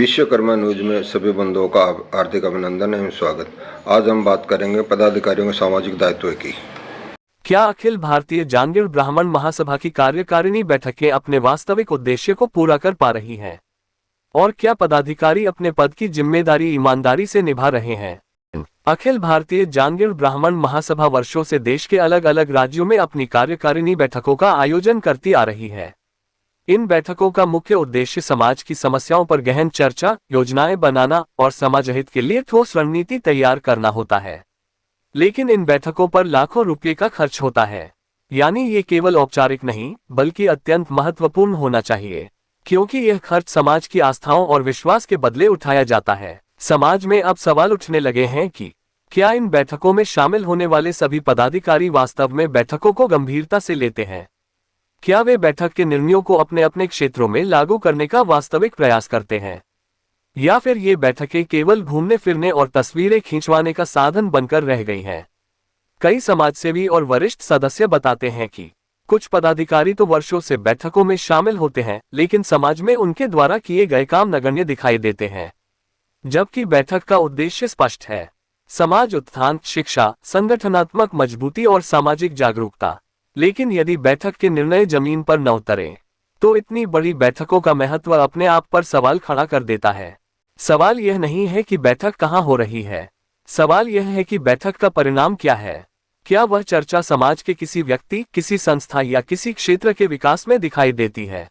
Vishwakarma news में सभी बंधुओं का हार्दिक अभिनंदन एवं स्वागत। आज हम बात करेंगे पदाधिकारियों के सामाजिक दायित्व की। क्या अखिल भारतीय जांगीर ब्राह्मण महासभा की कार्यकारिणी बैठकें अपने वास्तविक उद्देश्य को पूरा कर पा रही हैं? और क्या पदाधिकारी अपने पद की जिम्मेदारी ईमानदारी से निभा रहे हैं? अखिल भारतीय जांगीर ब्राह्मण महासभा वर्षों से देश के अलग अलग राज्यों में अपनी कार्यकारिणी बैठकों का आयोजन करती आ रही है। इन बैठकों का मुख्य उद्देश्य समाज की समस्याओं पर गहन चर्चा, योजनाएं बनाना और समाज हित के लिए ठोस रणनीति तैयार करना होता है। लेकिन इन बैठकों पर लाखों रुपये का खर्च होता है, यानी ये केवल औपचारिक नहीं बल्कि अत्यंत महत्वपूर्ण होना चाहिए, क्योंकि यह खर्च समाज की आस्थाओं और विश्वास के बदले उठाया जाता है। समाज में अब सवाल उठने लगे हैं कि क्या इन बैठकों में शामिल होने वाले सभी पदाधिकारी वास्तव में बैठकों को गंभीरता से लेते हैं? क्या वे बैठक के निर्णयों को अपने अपने क्षेत्रों में लागू करने का वास्तविक प्रयास करते हैं, या फिर ये बैठकें केवल घूमने फिरने और तस्वीरें खींचवाने का साधन बनकर रह गई हैं? कई समाजसेवी और वरिष्ठ सदस्य बताते हैं कि कुछ पदाधिकारी तो वर्षों से बैठकों में शामिल होते हैं, लेकिन समाज में उनके द्वारा किए गए काम नगण्य दिखाई देते हैं, जबकि बैठक का उद्देश्य स्पष्ट है: समाज उत्थान, शिक्षा, संगठनात्मक मजबूती और सामाजिक जागरूकता। लेकिन यदि बैठक के निर्णय जमीन पर न उतरे, तो इतनी बड़ी बैठकों का महत्व अपने आप पर सवाल खड़ा कर देता है। सवाल यह नहीं है कि बैठक कहाँ हो रही है, सवाल यह है कि बैठक का परिणाम क्या है। क्या वह चर्चा समाज के किसी व्यक्ति, किसी संस्था या किसी क्षेत्र के विकास में दिखाई देती है?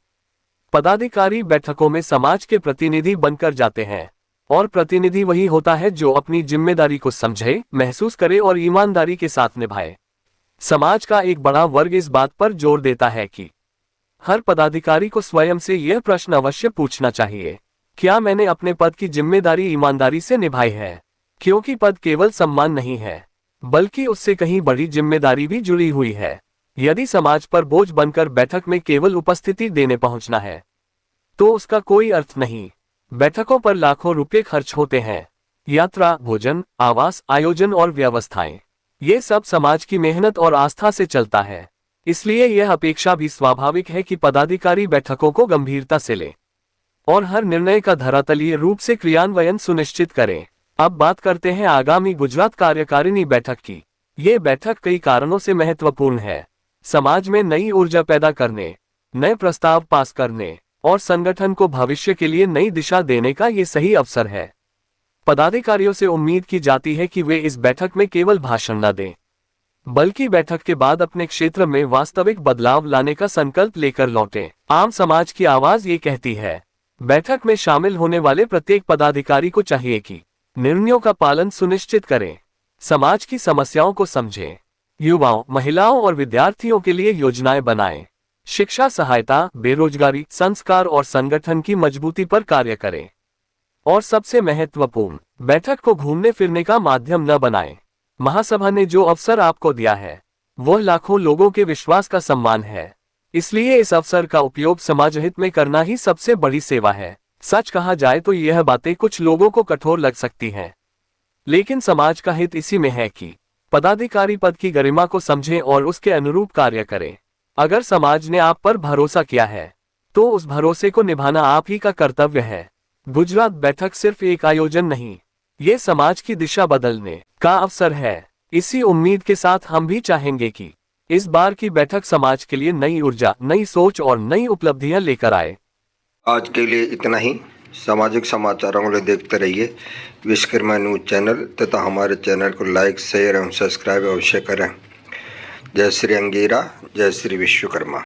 पदाधिकारी बैठकों में समाज के प्रतिनिधि बनकर जाते हैं, और प्रतिनिधि वही होता है जो अपनी जिम्मेदारी को समझे, महसूस करे और ईमानदारी के साथ निभाए। समाज का एक बड़ा वर्ग इस बात पर जोर देता है कि हर पदाधिकारी को स्वयं से यह प्रश्न अवश्य पूछना चाहिए: क्या मैंने अपने पद की जिम्मेदारी ईमानदारी से निभाई है? क्योंकि पद केवल सम्मान नहीं है, बल्कि उससे कहीं बड़ी जिम्मेदारी भी जुड़ी हुई है। यदि समाज पर बोझ बनकर बैठक में केवल उपस्थिति देने पहुंचना है, तो उसका कोई अर्थ नहीं। बैठकों पर लाखों रुपए खर्च होते हैं: यात्रा, भोजन, आवास, आयोजन और व्यवस्थाएं। ये सब समाज की मेहनत और आस्था से चलता है। इसलिए यह अपेक्षा भी स्वाभाविक है कि पदाधिकारी बैठकों को गंभीरता से लें और हर निर्णय का धरातलीय रूप से क्रियान्वयन सुनिश्चित करें। अब बात करते हैं आगामी गुजरात कार्यकारिणी बैठक की। ये बैठक कई कारणों से महत्वपूर्ण है। समाज में नई ऊर्जा पैदा करने, नए प्रस्ताव पास करने और संगठन को भविष्य के लिए नई दिशा देने का ये सही अवसर है। पदाधिकारियों से उम्मीद की जाती है कि वे इस बैठक में केवल भाषण न दें, बल्कि बैठक के बाद अपने क्षेत्र में वास्तविक बदलाव लाने का संकल्प लेकर लौटें। आम समाज की आवाज ये कहती है, बैठक में शामिल होने वाले प्रत्येक पदाधिकारी को चाहिए कि निर्णयों का पालन सुनिश्चित करें, समाज की समस्याओं को समझें, युवाओं, महिलाओं और विद्यार्थियों के लिए योजनाएं बनाएं, शिक्षा, सहायता, बेरोजगारी, संस्कार और संगठन की मजबूती पर कार्य करें। और सबसे महत्वपूर्ण, बैठक को घूमने फिरने का माध्यम न बनाएं। महासभा ने जो अवसर आपको दिया है, वह लाखों लोगों के विश्वास का सम्मान है। इसलिए इस अवसर का उपयोग समाज हित में करना ही सबसे बड़ी सेवा है। सच कहा जाए तो यह बातें कुछ लोगों को कठोर लग सकती हैं, लेकिन समाज का हित इसी में है कि पदाधिकारी पद की गरिमा को समझें और उसके अनुरूप कार्य करें। अगर समाज ने आप पर भरोसा किया है, तो उस भरोसे को निभाना आप ही का कर्तव्य है। गुजरात बैठक सिर्फ एक आयोजन नहीं, ये समाज की दिशा बदलने का अवसर है। इसी उम्मीद के साथ हम भी चाहेंगे कि इस बार की बैठक समाज के लिए नई ऊर्जा, नई सोच और नई उपलब्धियां लेकर आए। आज के लिए इतना ही। सामाजिक समाचारों को देखते रहिए विश्वकर्मा न्यूज चैनल तथा हमारे चैनल को लाइक, शेयर एवं सब्सक्राइब अवश्य करें। जय श्री अंगीरा, जय श्री विश्वकर्मा।